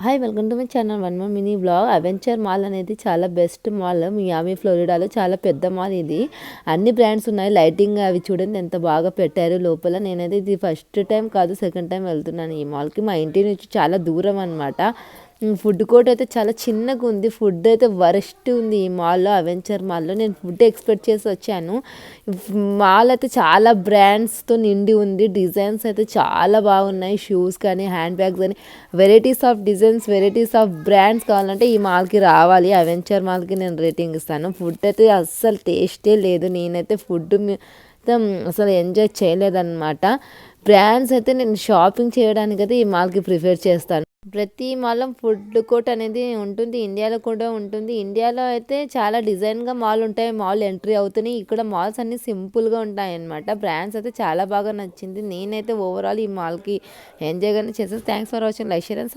Hi welcome to my channel one more mini blog. Adventure mall అనేది చాలా best mall Miami ఫ్లోరిడాలో. చాలా పెద్ద mall ఇది. అన్ని బ్రాండ్స్ ఉన్నాయి. లైటింగ్ అవి చూడండి ఎంత బాగా పెట్టారు లోపల. నేనైతే ఇది ఫస్ట్ టైం కాదు, సెకండ్ టైం వెళ్తున్నాను ఈ మాల్కి. మా ఇంటి నుంచి చాలా దూరం అనమాట. ఫుడ్ కోర్ట్ అయితే చాలా చిన్నగా ఉంది. ఫుడ్ అయితే వరస్ట్ ఉంది ఈ మాల్లో, అవెంచర్ మాల్లో. నేను ఫుడ్ ఎక్స్పెక్ట్ చేసి వచ్చాను. మాల్ అయితే చాలా బ్రాండ్స్తో నిండి ఉంది. డిజైన్స్ అయితే చాలా బాగున్నాయి. షూస్ కానీ, హ్యాండ్ బ్యాగ్స్ కానీ, varieties of designs, varieties of brands కావాలంటే ఈ మాల్కి రావాలి. అవెంచర్ మాల్కి నేను రేటింగ్ ఇస్తాను. ఫుడ్ అయితే అస్సలు టేస్టే లేదు. నేనైతే ఫుడ్ అసలు ఎంజాయ్ చేయలేదన్నమాట. బ్రాండ్స్ అయితే నేను షాపింగ్ చేయడానికి అయితే ఈ మాల్కి ప్రిఫర్ చేస్తాను. ప్రతి మాల్ ఫుడ్ కోర్ట్ అనేది ఉంటుంది. ఇండియాలో కూడా ఉంటుంది. ఇండియాలో అయితే చాలా డిజైన్గా మాల్ ఉంటాయి. మాల్ ఎంట్రీ అవుతున్నాయి. ఇక్కడ మాల్స్ అన్నీ సింపుల్గా ఉంటాయి అన్నమాట. బ్రాండ్స్ అయితే చాలా బాగా నచ్చింది. నేనైతే ఓవరాల్ ఈ మాల్కి ఎంజాయ్గానే చేసాను. Thanks for watching. Like, share and